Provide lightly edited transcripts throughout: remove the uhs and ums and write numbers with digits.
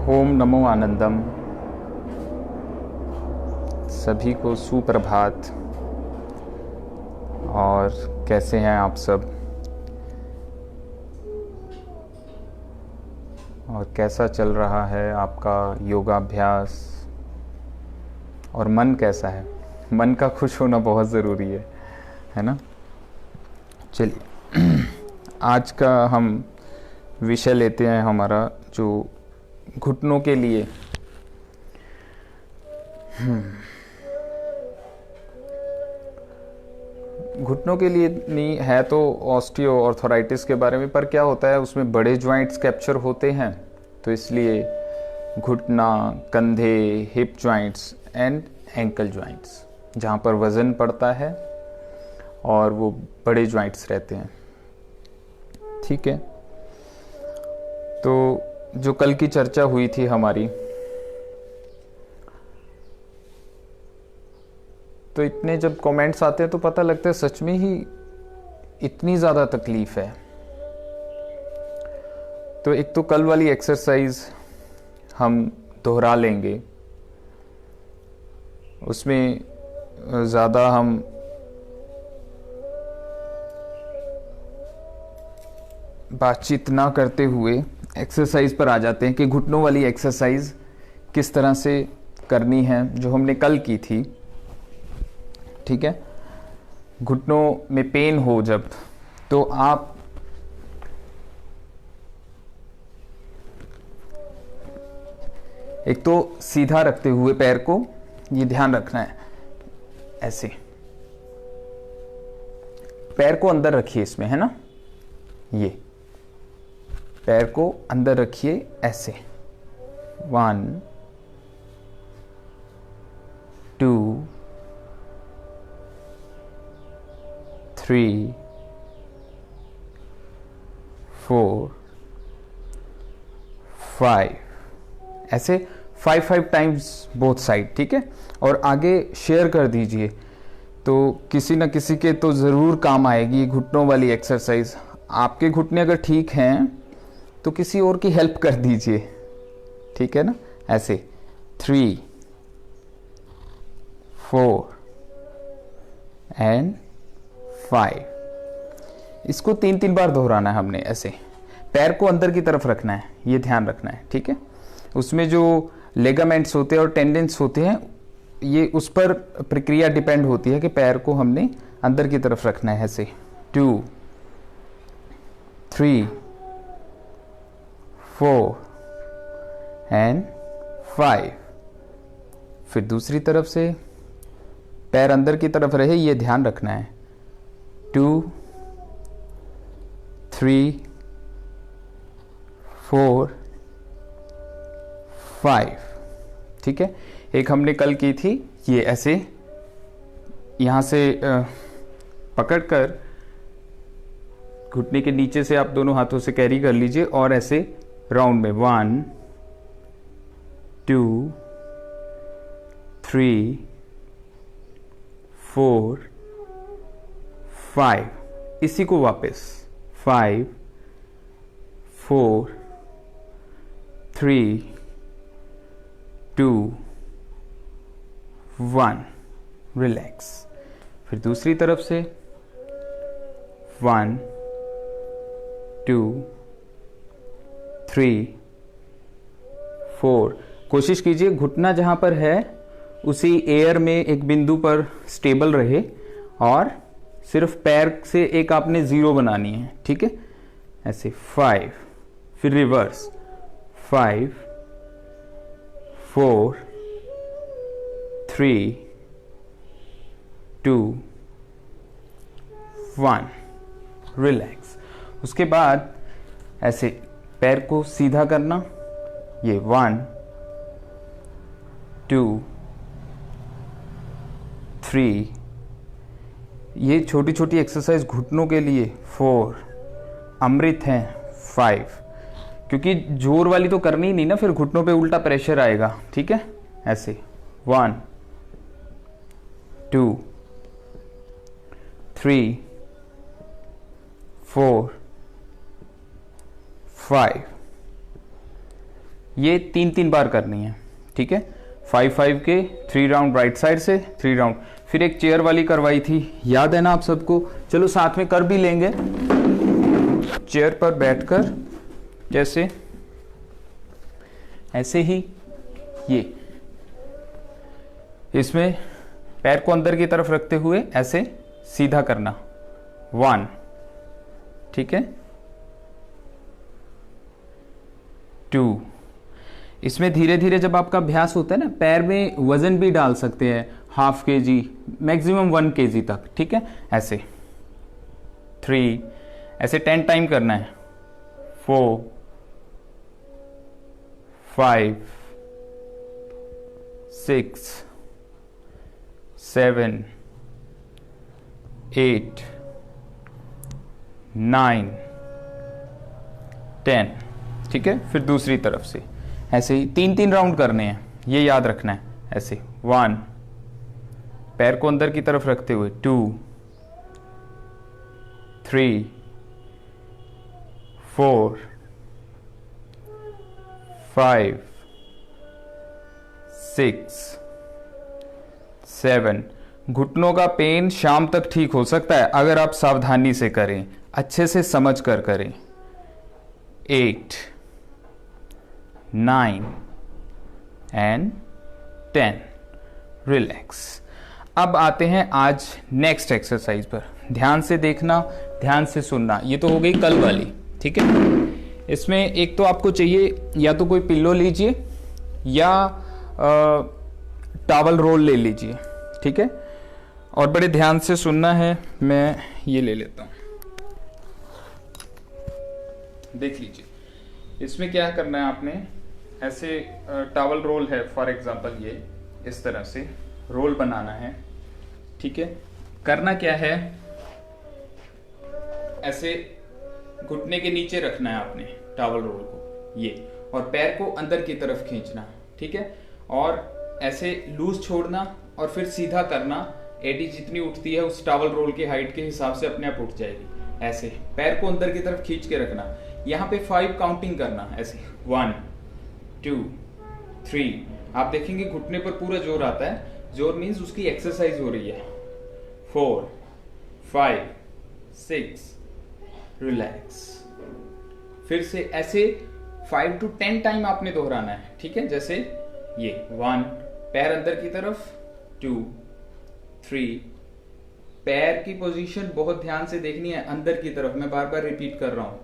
ओम नमो आनंदम। सभी को सुप्रभात। और कैसे हैं आप सब? और कैसा चल रहा है आपका योगाभ्यास? और मन कैसा है? मन का खुश होना बहुत ज़रूरी है ना? चलिए आज का हम विषय लेते हैं हमारा जो घुटनों के लिए घुटनों के लिए नहीं है तो ऑस्टियो ऑर्थराइटिस के बारे में। पर क्या होता है, उसमें बड़े जॉइंट्स कैप्चर होते हैं, तो इसलिए घुटना, कंधे, hip joints and ankle joints, जहाँ पर वज़न पड़ता है और वो बड़े जॉइंट्स रहते हैं। ठीक है, तो जो कल की चर्चा हुई थी हमारी, तो इतने जब कमेंट्स आते हैं तो पता लगता है सच में ही इतनी ज़्यादा तकलीफ है। तो एक तो कल वाली एक्सरसाइज हम दोहरा लेंगे, उसमें ज़्यादा हम बातचीत ना करते हुए एक्सरसाइज पर आ जाते हैं कि घुटनों वाली एक्सरसाइज किस तरह से करनी है, जो हमने कल की थी। ठीक है, घुटनों में पेन हो जब, तो आप एक तो सीधा रखते हुए पैर को, ये ध्यान रखना है, ऐसे पैर को अंदर रखिए इसमें, है ना? ये पैर को अंदर रखिए ऐसे। 1 2 3 4 5, ऐसे 5 टाइम्स बोथ साइड। ठीक है, और आगे शेयर कर दीजिए, तो किसी न किसी के तो ज़रूर काम आएगी घुटनों वाली एक्सरसाइज। आपके घुटने अगर ठीक हैं तो किसी और की हेल्प कर दीजिए। ठीक है ना? ऐसे 3 4 एंड 5। इसको 3 बार दोहराना है हमने। ऐसे पैर को अंदर की तरफ रखना है, ये ध्यान रखना है। ठीक है, उसमें जो लेगामेंट्स होते हैं और टेंडेंस होते हैं, ये उस पर प्रक्रिया डिपेंड होती है कि पैर को हमने अंदर की तरफ रखना है। ऐसे 2 3 4 एंड 5। फिर दूसरी तरफ से पैर अंदर की तरफ रहे, ये ध्यान रखना है। 2 3 4 5। ठीक है, एक हमने कल की थी, ये ऐसे यहां से पकड़कर घुटने के नीचे से आप दोनों हाथों से कैरी कर लीजिए और ऐसे राउंड में 1 2 3 4 5। इसी को वापस 5 4 3 2 1। रिलैक्स। फिर दूसरी तरफ से 1 2 3 4। कोशिश कीजिए घुटना जहां पर है उसी एयर में एक बिंदु पर स्टेबल रहे, और सिर्फ पैर से एक आपने 0 बनानी है। ठीक है, ऐसे 5, फिर रिवर्स 5 4 3 2 1। रिलैक्स। उसके बाद ऐसे पैर को सीधा करना, ये 1 2 3। ये छोटी छोटी एक्सरसाइज घुटनों के लिए 4। अमृत हैं 5, क्योंकि जोर वाली तो करनी ही नहीं ना, फिर घुटनों पे उल्टा प्रेशर आएगा। ठीक है, ऐसे 1 2 3 4 5। ये 3-3 बार करनी है, ठीक है। 5-5 के 3 राउंड राइट साइड से, 3 राउंड। फिर एक चेयर वाली करवाई थी, याद है ना आप सबको? चलो साथ में कर भी लेंगे। चेयर पर बैठकर जैसे ऐसे ही, ये इसमें पैर को अंदर की तरफ रखते हुए ऐसे सीधा करना, 1, ठीक है, 2। इसमें धीरे धीरे जब आपका अभ्यास होता है ना, पैर में वजन भी डाल सकते हैं, 1/2 kg, मैक्सिमम 1 kg तक, ठीक है, ऐसे 3, ऐसे 10 टाइम करना है, 4, 5, 6, 7, 8, 9, 10, ठीक है। फिर दूसरी तरफ से ऐसे ही 3-3 राउंड करने हैं, ये याद रखना है। ऐसे 1, पैर को अंदर की तरफ रखते हुए 2, 3, 4, 5, 6, 7। घुटनों का पेन शाम तक ठीक हो सकता है अगर आप सावधानी से करें, अच्छे से समझ कर करें। 8, 9 एंड 10। रिलैक्स। अब आते हैं आज नेक्स्ट एक्सरसाइज पर। ध्यान से देखना, ध्यान से सुनना। ये तो हो गई कल वाली, ठीक है। इसमें एक तो आपको चाहिए, या तो कोई पिल्लो लीजिए या टॉवल रोल ले लीजिए, ठीक है। और बड़े ध्यान से सुनना है। मैं ये ले लेता हूं, देख लीजिए। इसमें क्या करना है आपने, ऐसे टॉवल रोल है फॉर एग्जांपल, ये इस तरह से रोल बनाना है, ठीक है। करना क्या है, ऐसे घुटने के नीचे रखना है आपने टॉवल रोल को, ये, और पैर को अंदर की तरफ खींचना, ठीक है। और ऐसे लूज छोड़ना और फिर सीधा करना। एडी जितनी उठती है उस टॉवल रोल की हाइट के हिसाब से अपने आप उठ जाएगी। ऐसे पैर को अंदर की तरफ खींच के रखना। यहाँ पे 5 काउंटिंग करना, ऐसे 1, 2, 3। आप देखेंगे घुटने पर पूरा जोर आता है। जोर मीन्स उसकी एक्सरसाइज हो रही है। 4, 5, 6, रिलैक्स। फिर से ऐसे 5 to 10 टाइम आपने दोहराना है, ठीक है। जैसे ये 1, पैर अंदर की तरफ, 2, 3। पैर की पोजीशन बहुत ध्यान से देखनी है, अंदर की तरफ। मैं बार बार रिपीट कर रहा हूं।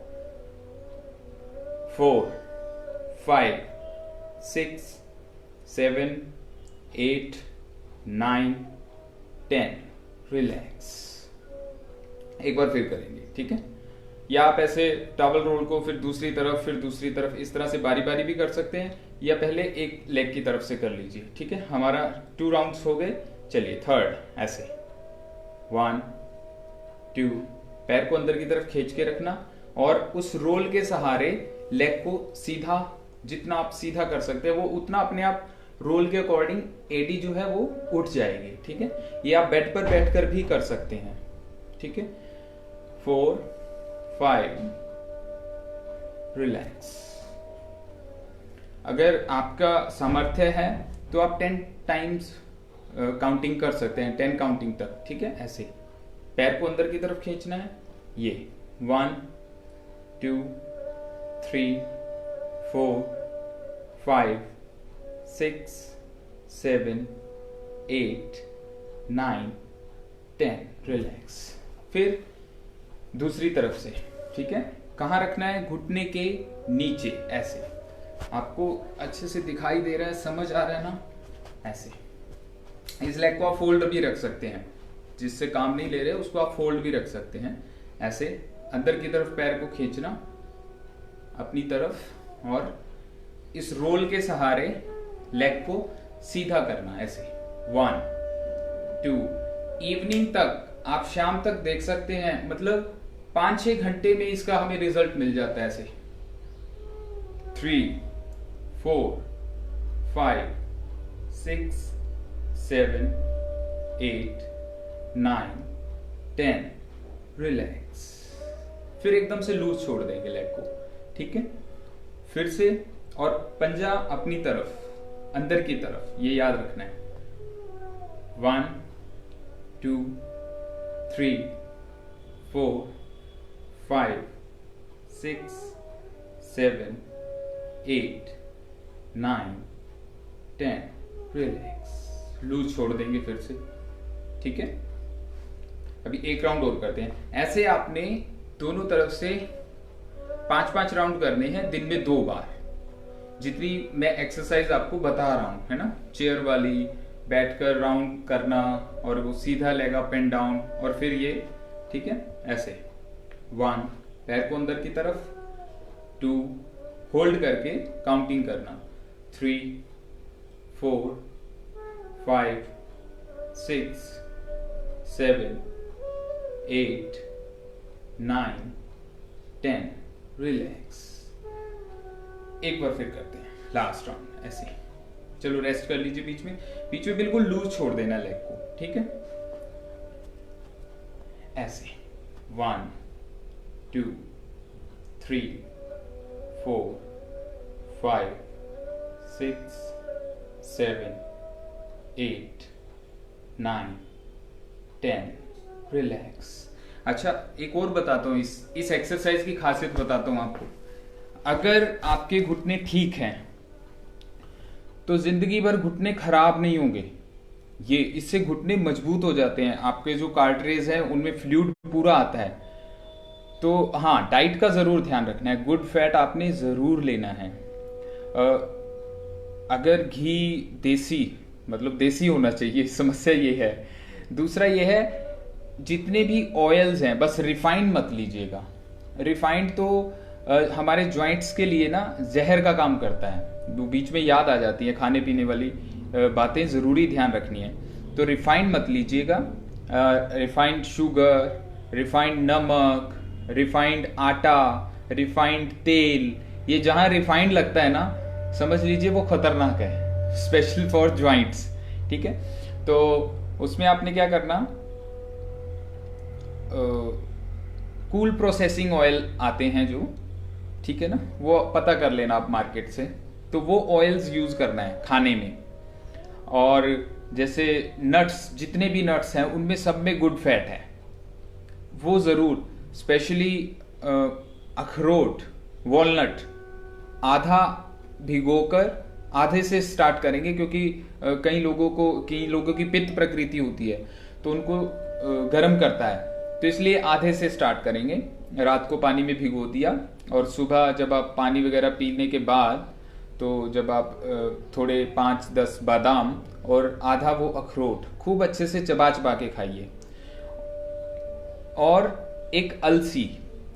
4, 5, 6, 7, 8, 9, 10। रिलैक्स। एक बार फिर करेंगे, ठीक है। या आप ऐसे टॉवल रोल को फिर दूसरी तरफ, फिर दूसरी तरफ, इस तरह से बारी बारी भी कर सकते हैं, या पहले एक लेग की तरफ से कर लीजिए, ठीक है। हमारा 2 राउंड्स हो गए। चलिए थर्ड, ऐसे 1, 2। पैर को अंदर की तरफ खींच के रखना और उस रोल के सहारे लेग को सीधा, जितना आप सीधा कर सकते हैं वो उतना अपने आप रोल के अकॉर्डिंग एडी जो है वो उठ जाएगी, ठीक है। ये आप बेड पर बैठकर भी कर सकते हैं, ठीक है। 4, 5, रिलैक्स। अगर आपका सामर्थ्य है तो आप 10 टाइम्स काउंटिंग कर सकते हैं, 10 काउंटिंग तक, ठीक है। ऐसे पैर को अंदर की तरफ खींचना है, ये 1, 2, 3, 4, 5, 6, 7, 8, 9, 10। रिलैक्स। फिर दूसरी तरफ से, ठीक है। कहाँ रखना है, घुटने के नीचे, ऐसे। आपको अच्छे से दिखाई दे रहा है, समझ आ रहा है ना? ऐसे इस लेग को आप फोल्ड भी रख सकते हैं, जिससे काम नहीं ले रहे उसको आप फोल्ड भी रख सकते हैं। ऐसे अंदर की तरफ पैर को खींचना अपनी तरफ और इस रोल के सहारे लेग को सीधा करना, ऐसे 1, 2। इवनिंग तक, आप शाम तक देख सकते हैं, मतलब 5-6 घंटे में इसका हमें रिजल्ट मिल जाता है। ऐसे 3, 4, 5, 6, 7, 8, 9, 10। रिलैक्स। फिर एकदम से लूज छोड़ देंगे लेग को, ठीक है। फिर से और पंजा अपनी तरफ, अंदर की तरफ, ये याद रखना है। 1 2 3 4 5 6 7 8 9 10। रिलैक्स, लूज छोड़ देंगे फिर से, ठीक है। अभी एक राउंड और करते हैं। ऐसे आपने दोनों तरफ से 5-5 राउंड करने हैं दिन में 2 बार, जितनी मैं एक्सरसाइज आपको बता रहा हूं, है ना। चेयर वाली, बैठकर राउंड करना, और वो सीधा लेग अप एंड डाउन, और फिर ये, ठीक है, ऐसे 1, पैर को अंदर की तरफ, 2, होल्ड करके काउंटिंग करना, 3 4 5 6 7 8 9 10। रिलैक्स। एक बार फिर करते हैं लास्ट राउंड ऐसे। चलो रेस्ट कर लीजिए, बीच में बिल्कुल लूज छोड़ देना लेग को, ठीक है। ऐसे 1 2 3 4 5 6 7 8 9 10। रिलैक्स। अच्छा, एक और बताता हूँ, इस एक्सरसाइज की खासियत बताता हूँ आपको। अगर आपके घुटने ठीक हैं तो जिंदगी भर घुटने खराब नहीं होंगे। ये इससे घुटने मजबूत हो जाते हैं, आपके जो कार्टरेज है उनमें फ्लूइड पूरा आता है। तो हाँ, डाइट का जरूर ध्यान रखना है, गुड फैट आपने जरूर लेना है। अगर घी देसी, मतलब देसी होना चाहिए, समस्या ये है। दूसरा ये है, जितने भी ऑयल्स हैं बस रिफाइंड मत लीजिएगा। रिफाइंड तो हमारे जॉइंट्स के लिए ना जहर का काम करता है। बीच में याद आ जाती है खाने पीने वाली बातें, जरूरी ध्यान रखनी है। तो रिफाइंड मत लीजिएगा। रिफाइंड शुगर, रिफाइंड नमक, रिफाइंड आटा, रिफाइंड तेल, ये जहां रिफाइंड लगता है ना, समझ लीजिए वो खतरनाक है, स्पेशल फॉर जॉइंट्स, ठीक है। तो उसमें आपने क्या करना, कूल प्रोसेसिंग ऑयल आते हैं जो, ठीक है ना, वो पता कर लेना आप मार्केट से। तो वो ऑयल्स यूज करना है खाने में। और जैसे नट्स, जितने भी नट्स हैं उनमें सब में गुड फैट है, वो जरूर, स्पेशली अखरोट, वॉलनट, आधा भिगोकर आधे से स्टार्ट करेंगे, क्योंकि कई लोगों की पित्त प्रकृति होती है तो उनको गर्म करता है, तो इसलिए आधे से स्टार्ट करेंगे। रात को पानी में भिगो दिया, और सुबह जब आप पानी वगैरह पीने के बाद, तो जब आप थोड़े 5-10 बादाम और आधा वो अखरोट खूब अच्छे से चबा चबा के खाइए। और एक अलसी,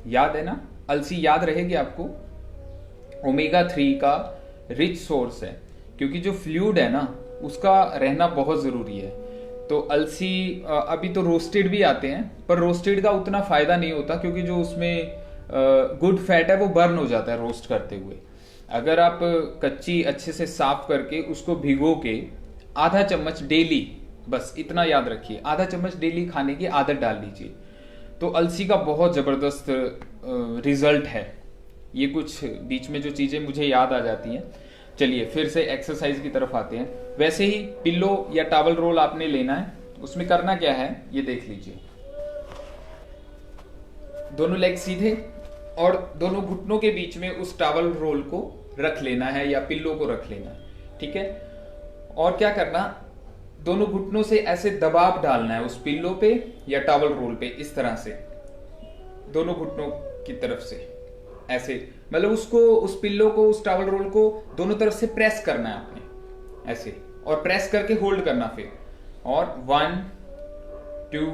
याद है ना, अलसी याद रहेगी आपको, ओमेगा 3 का रिच सोर्स है, क्योंकि जो फ्लूइड है ना उसका रहना बहुत जरूरी है। तो अलसी, अभी तो रोस्टेड भी आते हैं, पर रोस्टेड का उतना फायदा नहीं होता, क्योंकि जो उसमें गुड फैट है वो बर्न हो जाता है रोस्ट करते हुए। अगर आप कच्ची अच्छे से साफ करके उसको भिगो के आधा चम्मच डेली, बस इतना याद रखिए, आधा चम्मच डेली खाने की आदत डाल लीजिए, तो अलसी का बहुत जबरदस्त रिजल्ट है। ये कुछ बीच में जो चीजें मुझे याद आ जाती हैं। चलिए फिर से एक्सरसाइज की तरफ आते हैं। वैसे ही पिल्लो या टॉवल रोल आपने लेना है। उसमें करना क्या है ये देख लीजिए। दोनों लेग सीधे, और दोनों घुटनों के बीच में उस टॉवल रोल को रख लेना है या पिल्लो को रख लेना है, ठीक है। और क्या करना, दोनों घुटनों से ऐसे दबाव डालना है उस पिल्लो पे या टॉवल रोल पे, इस तरह से दोनों घुटनों की तरफ से ऐसे, मतलब उसको, उस पिल्लो को, उस टॉवल रोल को दोनों तरफ से प्रेस करना है आपने ऐसे, और प्रेस करके होल्ड करना फिर। और 1 2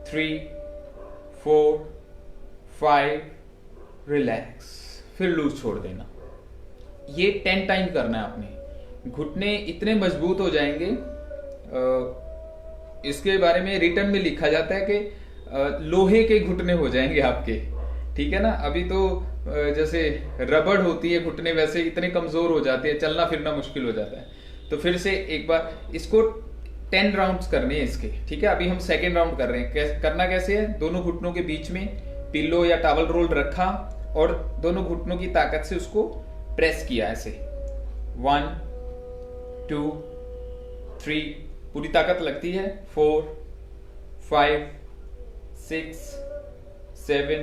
3 4 5, रिलैक्स, फिर लूज छोड़ देना। ये 10 टाइम करना है आपने। घुटने इतने मजबूत हो जाएंगे, इसके बारे में रिटर्न में लिखा जाता है कि लोहे के घुटने हो जाएंगे आपके, ठीक है ना। अभी तो जैसे रबड़ होती है घुटने, वैसे इतने कमजोर हो जाते हैं, चलना फिरना मुश्किल हो जाता है। तो फिर से एक बार इसको 10 राउंड्स करने हैं इसके, ठीक है। अभी हम सेकेंड राउंड कर रहे हैं। करना कैसे है, दोनों घुटनों के बीच में पिल्लो या टॉवल रोल रखा, और दोनों घुटनों की ताकत से उसको प्रेस किया ऐसे, 1 2 3, पूरी ताकत लगती है, 4 5 6 7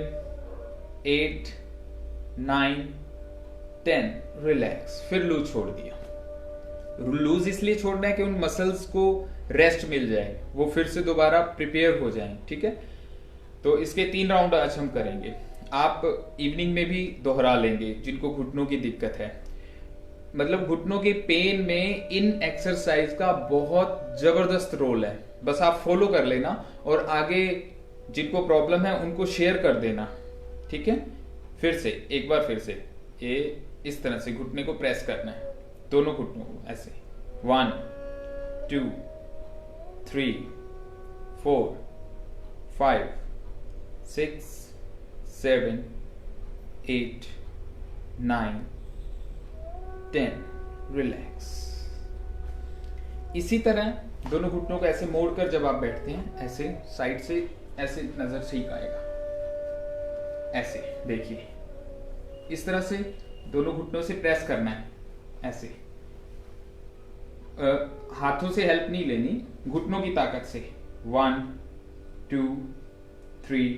8 9 10, रिलैक्स। फिर लूज छोड़ दिया। लूज इसलिए छोड़ना है कि उन मसल्स को रेस्ट मिल जाए, वो फिर से दोबारा प्रिपेयर हो जाएं, ठीक है। तो इसके 3 राउंड आज हम करेंगे। आप इवनिंग में भी दोहरा लेंगे जिनको घुटनों की दिक्कत है। मतलब घुटनों के पेन में इन एक्सरसाइज का बहुत जबरदस्त रोल है, बस आप फॉलो कर लेना और आगे जिनको प्रॉब्लम है उनको शेयर कर देना, ठीक है। फिर से एक बार फिर से ये इस तरह से घुटने को प्रेस करना है, दोनों घुटनों को ऐसे, 1 2 3 4 5 6 7 8 9 10, रिलैक्स। इसी तरह दोनों घुटनों को ऐसे मोड़कर जब आप बैठते हैं, ऐसे साइड से ऐसे नजर ठीक आएगा, ऐसे देखिए, इस तरह से दोनों घुटनों से प्रेस करना है ऐसे। हाथों से हेल्प नहीं लेनी, घुटनों की ताकत से, 1 2 3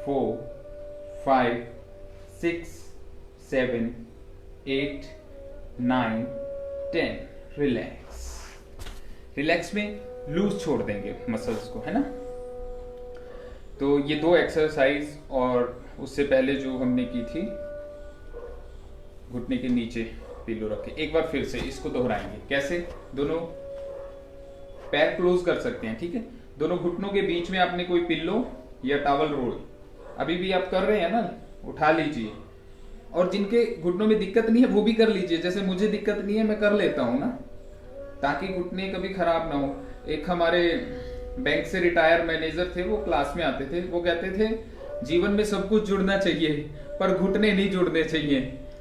4 5 6 7 8 9 10, रिलैक्स। रिलैक्स में लूज छोड़ देंगे मसल्स को, है ना। तो ये 2 एक्सरसाइज और उससे पहले जो हमने की थी घुटने के नीचे पिलो रख के, एक बार फिर से इसको दोहराएंगे। कैसे? दोनों पैर क्लोज कर सकते हैं, ठीक है। दोनों घुटनों के बीच में आपने कोई पिल्लो या टॉवल रोल, अभी भी आप कर रहे हैं ना, उठा लीजिए। और जिनके घुटनों में दिक्कत नहीं है वो भी कर लीजिए, जैसे मुझे दिक्कत नहीं है मैं कर लेता हूं ना, ताकि घुटने कभी खराब ना हो। एक हमारे बैंक से रिटायर मैनेजर थे, वो क्लास में आते थे, वो कहते थे जीवन में सब कुछ जुड़ना चाहिए पर घुटने नहीं जुड़ने चाहिए,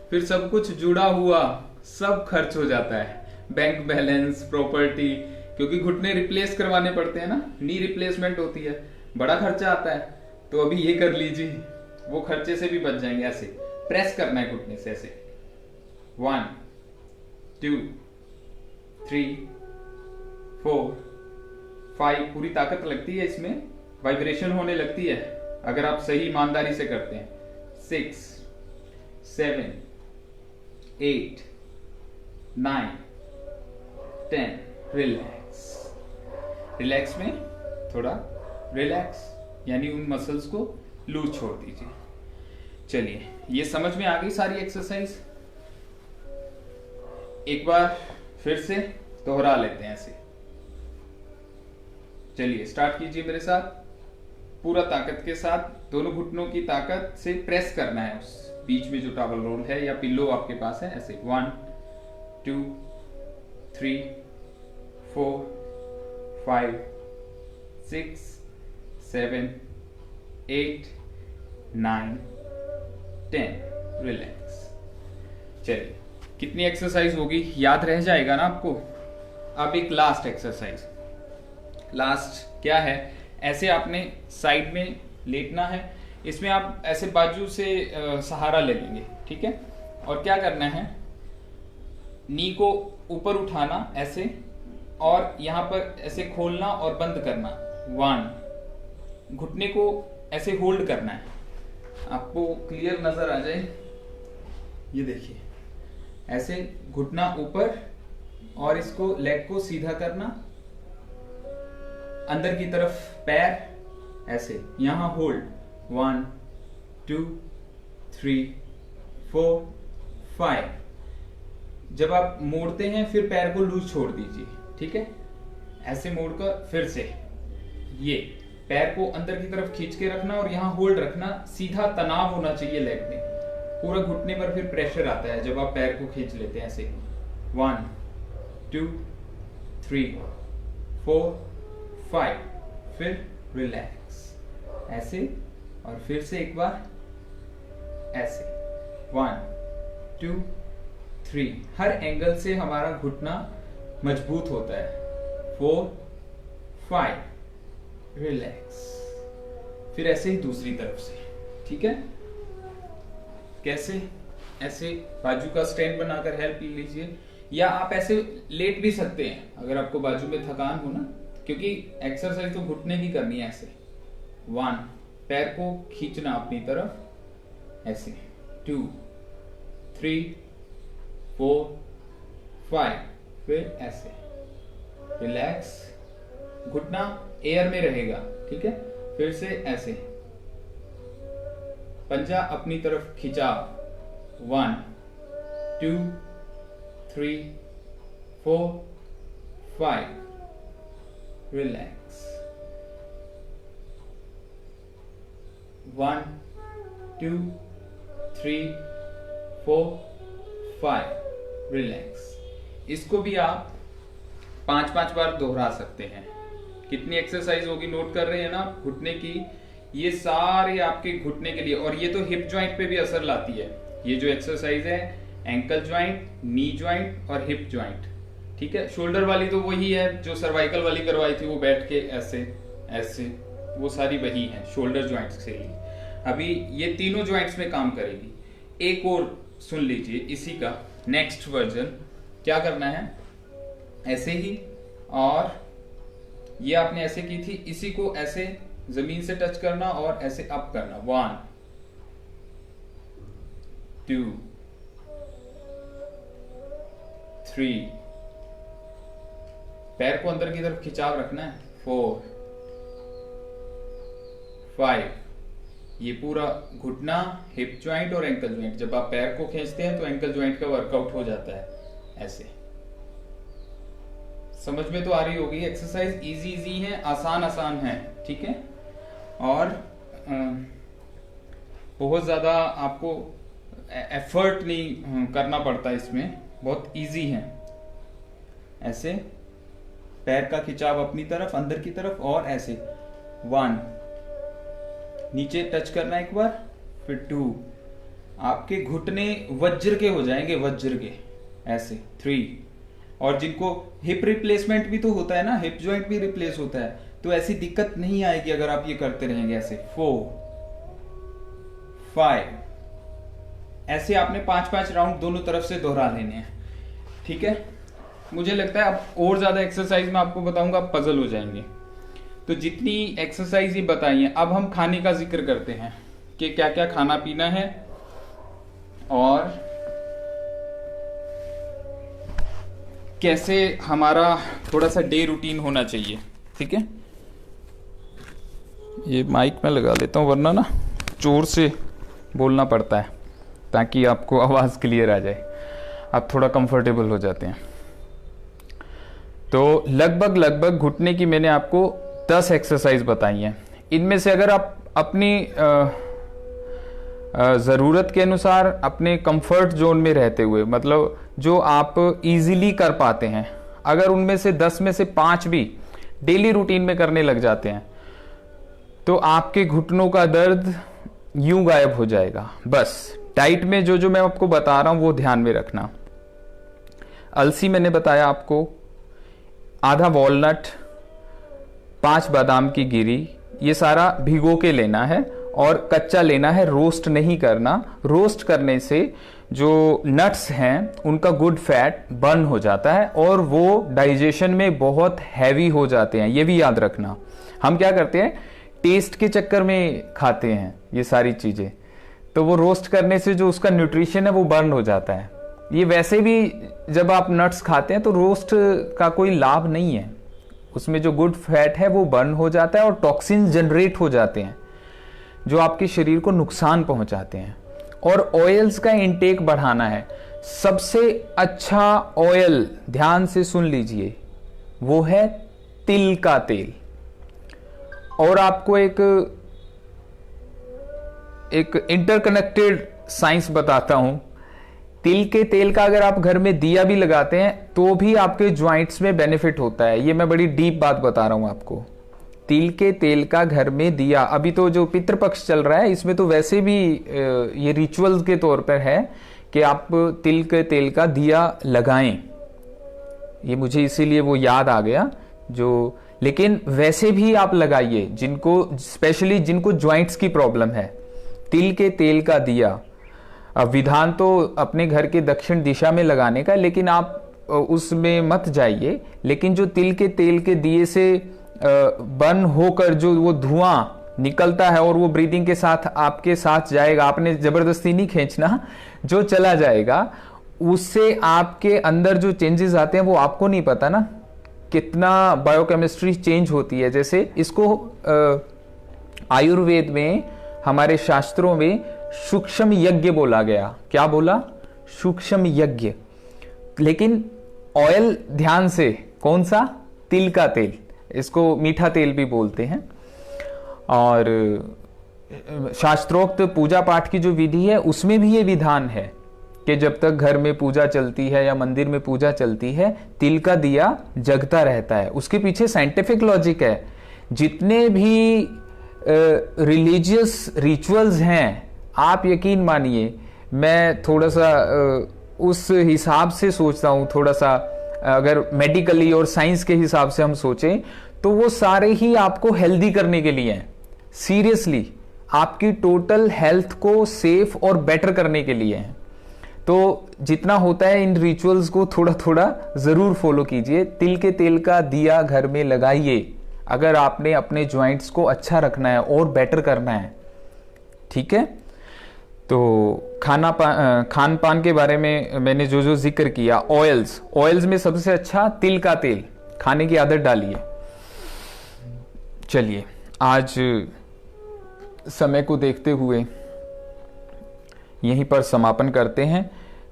फिर सब कुछ जुड़ा हुआ सब खर्च हो जाता है, बैंक बैलेंस, प्रॉपर्टी, क्योंकि घुटने रिप्लेस करवाने पड़ते हैं ना, नी रिप्लेसमेंट होती है, बड़ा खर्चा आता है। तो अभी ये कर लीजिए, वो खर्चे से भी बच जाएंगे। ऐसे प्रेस करना है घुटने से, ऐसे 1 2 3 4 5, पूरी ताकत लगती है इसमें, वाइब्रेशन होने लगती है अगर आप सही ईमानदारी से करते हैं, 6 7 8 9 10, रिलैक्स। रिलैक्स में थोड़ा रिलैक्स यानी उन मसल्स को लूज छोड़ दीजिए। चलिए, ये समझ में आ गई सारी एक्सरसाइज। एक बार फिर से दोहरा लेते हैं ऐसे। चलिए स्टार्ट कीजिए मेरे साथ, पूरा ताकत के साथ दोनों घुटनों की ताकत से प्रेस करना है उस बीच में जो टॉवल रोल है या पिल्लो आपके पास है, ऐसे 1 2 3 4 5 6 7 8 9 10, रिलैक्स। चलिए, कितनी एक्सरसाइज होगी याद रह जाएगा ना आपको। अब एक लास्ट एक्सरसाइज, लास्ट क्या है, ऐसे आपने साइड में लेटना है, इसमें आप ऐसे बाजू से सहारा ले लेंगे, ठीक है। और क्या करना है, नी को ऊपर उठाना ऐसे, और यहां पर ऐसे खोलना और बंद करना, 1, घुटने को ऐसे होल्ड करना है। आपको क्लियर नजर आ जाए, ये देखिए, ऐसे घुटना ऊपर और इसको लेग को सीधा करना, अंदर की तरफ पैर ऐसे, यहां होल्ड, 1 2 3 4 5। जब आप मोड़ते हैं फिर पैर को लूज छोड़ दीजिए, ठीक है। ऐसे मोड़कर फिर से ये पैर को अंदर की तरफ खींच के रखना और यहां होल्ड रखना, सीधा तनाव होना चाहिए लेग में, पूरा घुटने पर फिर प्रेशर आता है जब आप पैर को खींच लेते हैं ऐसे, 1 2 3 4 5, फिर रिलैक्स ऐसे, और फिर से एक बार ऐसे, 1 2 3, हर एंगल से हमारा घुटना मजबूत होता है, 4 5, रिलैक्स। फिर ऐसे ही दूसरी तरफ से, ठीक है। कैसे? ऐसे बाजू का स्टैंड बनाकर हेल्प ले लीजिए, या आप ऐसे लेट भी सकते हैं अगर आपको बाजू में थकान हो ना, क्योंकि एक्सरसाइज तो घुटने की करनी है। ऐसे 1, पैर को खींचना अपनी तरफ, ऐसे 2, 3, 4, 5, फिर ऐसे रिलैक्स, घुटना एयर में रहेगा, ठीक है। फिर से ऐसे पंजा अपनी तरफ खिंचा, 1, 2, 3, 4, 5, रिलैक्स, 1, 2, 3, 4, 5, रिलैक्स। इसको भी आप 5-5 बार दोहरा सकते हैं। कितनी एक्सरसाइज होगी नोट कर रहे हैं ना घुटने की, ये सारे आपके घुटने के लिए, और ये तो हिप जॉइंट पे भी असर लाती है। ये जो एक्सरसाइज है एंकल जॉइंट, नी जॉइंट और हिप जॉइंट, ठीक है। शोल्डर वाली तो वही है जो सर्वाइकल वाली करवाई थी, वो बैठ के ऐसे ऐसे, वो सारी वही है शोल्डर जॉइंट्स के लिए। अभी ये तीनों जॉइंट्स में काम करेगी। एक और सुन लीजिए इसी का नेक्स्ट वर्जन। क्या करना है, ऐसे ही, और ये आपने ऐसे की थी, इसी को ऐसे जमीन से टच करना और ऐसे अप करना, 1, 2, 3, पैर को अंदर की तरफ खिंचाव रखना है, 4, 5, ये पूरा घुटना, हिप जॉइंट और एंकल जॉइंट। जब आप पैर को खींचते हैं तो एंकल जॉइंट का वर्कआउट हो जाता है। ऐसे समझ में तो आ रही होगी। एक्सरसाइज इजी है, आसान है, ठीक है। और बहुत ज्यादा आपको एफर्ट नहीं करना पड़ता इसमें, बहुत इजी है। ऐसे पैर का खिंचाव अपनी तरफ, अंदर की तरफ, और ऐसे 1, नीचे टच करना एक बार, फिर 2, आपके घुटने वज्र के हो जाएंगे, वज्र के, ऐसे 3, और जिनको हिप रिप्लेसमेंट भी तो होता है ना, हिप जॉइंट भी रिप्लेस होता है, तो ऐसी दिक्कत नहीं आएगी अगर आप ये करते रहेंगे। ऐसे 4, 5, ऐसे आपने 5-5 राउंड दोनों तरफ से दोहरा लेने हैं, ठीक है। मुझे लगता है अब और ज्यादा एक्सरसाइज मैं आपको बताऊंगा, पजल हो जाएंगे। तो जितनी एक्सरसाइज ही बताई है, अब हम खाने का जिक्र करते हैं कि क्या क्या खाना पीना है और कैसे हमारा थोड़ा सा डे रूटीन होना चाहिए, ठीक है। ये माइक में लगा लेता हूँ, वरना ना जोर से बोलना पड़ता है ताकि आपको आवाज़ क्लियर आ जाए, आप थोड़ा कंफर्टेबल हो जाते हैं। तो लगभग घुटने की मैंने आपको 10 एक्सरसाइज बताई हैं। इनमें से अगर आप अपनी ज़रूरत के अनुसार, अपने कंफर्ट जोन में रहते हुए, मतलब जो आप इजीली कर पाते हैं, अगर उनमें से 10 में से 5 भी डेली रूटीन में करने लग जाते हैं, तो आपके घुटनों का दर्द यूं गायब हो जाएगा। बस डाइट में जो मैं आपको बता रहा हूं वो ध्यान में रखना। अलसी मैंने बताया आपको, आधा वॉलनट, 5 बादाम की गिरी, ये सारा भिगो के लेना है और कच्चा लेना है, रोस्ट नहीं करना। रोस्ट करने से जो नट्स हैं उनका गुड फैट बर्न हो जाता है और वो डाइजेशन में बहुत हैवी हो जाते हैं, ये भी याद रखना। हम क्या करते हैं, टेस्ट के चक्कर में खाते हैं ये सारी चीजें, तो वो रोस्ट करने से जो उसका न्यूट्रिशन है वो बर्न हो जाता है। ये वैसे भी जब आप नट्स खाते हैं तो रोस्ट का कोई लाभ नहीं है, उसमें जो गुड फैट है वो बर्न हो जाता है और टॉक्सिन जनरेट हो जाते हैं जो आपके शरीर को नुकसान पहुंचाते हैं। और ऑयल्स का इंटेक बढ़ाना है। सबसे अच्छा ऑयल, ध्यान से सुन लीजिए, वो है तिल का तेल। और आपको एक इंटरकनेक्टेड साइंस बताता हूं। तिल के तेल का अगर आप घर में दिया भी लगाते हैं तो भी आपके ज्वाइंट्स में बेनिफिट होता है। ये मैं बड़ी डीप बात बता रहा हूं आपको। तिल के तेल का घर में दिया, अभी तो जो पितृपक्ष चल रहा है इसमें तो वैसे भी ये रिचुअल्स के तौर पर है कि आप तिल के तेल का दिया लगाएं। ये मुझे इसीलिए वो याद आ गया लेकिन वैसे भी आप लगाइए, जिनको स्पेशली जिनको ज्वाइंट्स की प्रॉब्लम है, तिल के तेल का दिया विधान तो अपने घर के दक्षिण दिशा में लगाने का, लेकिन आप उसमें मत जाइए। लेकिन जो तिल के तेल के दिए से बर्न होकर जो वो धुआं निकलता है और वो ब्रीदिंग के साथ आपके साथ जाएगा, आपने जबरदस्ती नहीं खींचना, जो चला जाएगा उससे आपके अंदर जो चेंजेस आते हैं वो आपको नहीं पता ना, कितना बायोकेमिस्ट्री चेंज होती है। जैसे इसको आयुर्वेद में, हमारे शास्त्रों में सूक्ष्म यज्ञ बोला गया। क्या बोला? सूक्ष्म यज्ञ। लेकिन ऑयल, ध्यान से, कौन सा? तिल का तेल, इसको मीठा तेल भी बोलते हैं। और शास्त्रोक्त पूजा पाठ की जो विधि है उसमें भी ये विधान है कि जब तक घर में पूजा चलती है या मंदिर में पूजा चलती है, तिल का दिया जगता रहता है। उसके पीछे साइंटिफिक लॉजिक है। जितने भी रिलीजियस रिचुअल्स हैं, आप यकीन मानिए, मैं थोड़ा सा उस हिसाब से सोचता हूँ, थोड़ा सा अगर मेडिकली और साइंस के हिसाब से हम सोचें तो वो सारे ही आपको हेल्दी करने के लिए हैं। सीरियसली, आपकी टोटल हेल्थ को सेफ और बेटर करने के लिए हैं। तो जितना होता है इन रिचुअल्स को थोड़ा थोड़ा जरूर फॉलो कीजिए। तिल के तेल का दिया घर में लगाइए अगर आपने अपने जॉइंट्स को अच्छा रखना है और बेटर करना है। ठीक है, तो खान पान के बारे में मैंने जो जो जिक्र किया, ऑयल्स में सबसे अच्छा तिल का तेल खाने की आदत डालिए। चलिए, आज समय को देखते हुए यहीं पर समापन करते हैं।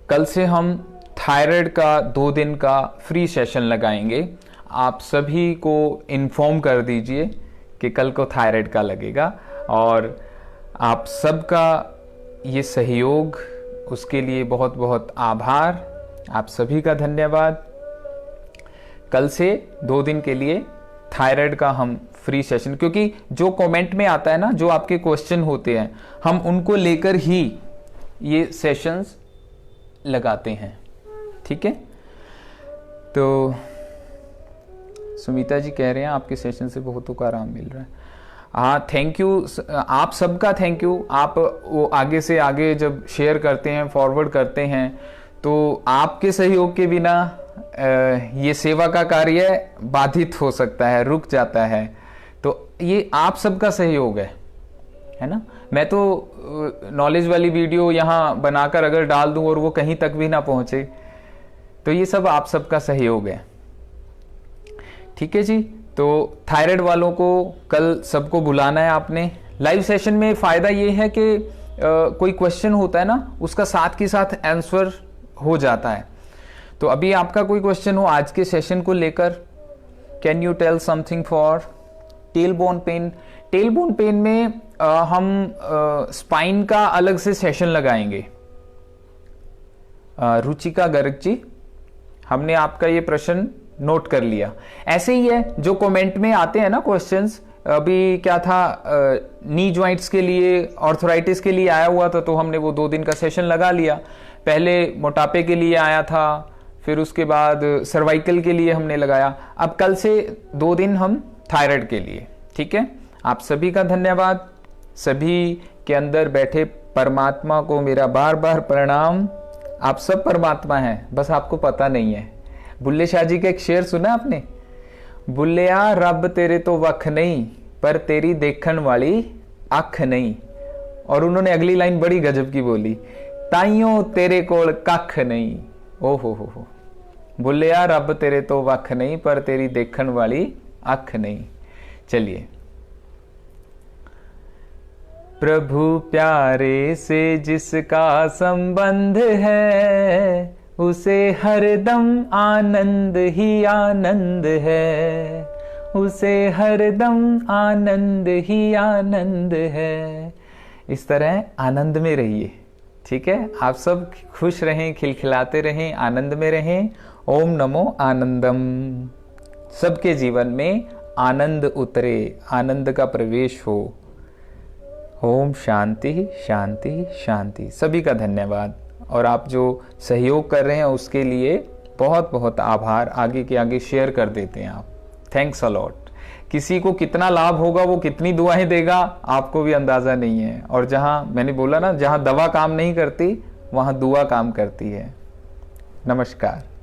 कल से हम थायराइड का 2 दिन का फ्री सेशन लगाएंगे। आप सभी को इन्फॉर्म कर दीजिए कि कल को थायराइड का लगेगा, और आप सबका ये सहयोग, उसके लिए बहुत बहुत आभार। आप सभी का धन्यवाद। कल से 2 दिन के लिए थायराइड का हम फ्री सेशन, क्योंकि जो कमेंट में आता है ना, जो आपके क्वेश्चन होते हैं, हम उनको लेकर ही ये सेशंस लगाते हैं। ठीक है, तो सुमिता जी कह रहे हैं आपके सेशन से बहुतों को आराम मिल रहा है। हाँ, थैंक यू, आप सबका थैंक यू। आप वो आगे से आगे जब शेयर करते हैं, फॉरवर्ड करते हैं, तो आपके सहयोग के बिना ये सेवा का कार्य बाधित हो सकता है, रुक जाता है। तो ये आप सबका सहयोग है ना। मैं तो नॉलेज वाली वीडियो यहाँ बनाकर अगर डाल दूं और वो कहीं तक भी ना पहुंचे, तो ये सब आप सबका सहयोग है। ठीक है जी, तो थायराइड वालों को कल सबको बुलाना है आपने। लाइव सेशन में फायदा ये है कि कोई क्वेश्चन होता है ना, उसका साथ के साथ आंसर हो जाता है। तो अभी आपका कोई क्वेश्चन हो आज के सेशन को लेकर, can you tell something for tail bone pain. Tail bone pain में हम स्पाइन का अलग से सेशन लगाएंगे। रुचिका गर्ग जी, हमने आपका ये प्रश्न नोट कर लिया। ऐसे ही है जो कमेंट में आते हैं ना क्वेश्चंस, अभी क्या था, नी जॉइंट्स के लिए, ऑर्थराइटिस के लिए आया हुआ था, तो हमने वो 2 दिन का सेशन लगा लिया। पहले मोटापे के लिए आया था, फिर उसके बाद सर्वाइकल के लिए हमने लगाया। अब कल से 2 दिन हम थायराइड के लिए। ठीक है, आप सभी का धन्यवाद। सभी के अंदर बैठे परमात्मा को मेरा बार बार प्रणाम। आप सब परमात्मा हैं, बस आपको पता नहीं है। बुल्ले शाह जी का एक शेर सुना आपने? बुल्लिया रब तेरे तो वख नहीं, पर तेरी देखन वाली अख नहीं। और उन्होंने अगली लाइन बड़ी गजब की बोली, ताइयों तेरे कोल कख नहीं। ओ हो, बुल्लिया रब तेरे तो वख नहीं, पर तेरी देखन वाली अख नहीं। चलिए, प्रभु प्यारे से जिसका संबंध है, उसे हरदम आनंद ही आनंद है, उसे हरदम आनंद ही आनंद है। इस तरह आनंद में रहिए। ठीक है, आप सब खुश रहें, खिलखिलाते रहें, आनंद में रहें। ओम नमो आनंदम। सबके जीवन में आनंद उतरे, आनंद का प्रवेश हो। ओम शांति शांति शांति। सभी का धन्यवाद, और आप जो सहयोग कर रहे हैं उसके लिए बहुत बहुत आभार। आगे के आगे शेयर कर देते हैं आप। Thanks a lot. किसी को कितना लाभ होगा, वो कितनी दुआएं देगा, आपको भी अंदाजा नहीं है। और जहां मैंने बोला ना, जहां दवा काम नहीं करती वहां दुआ काम करती है। नमस्कार।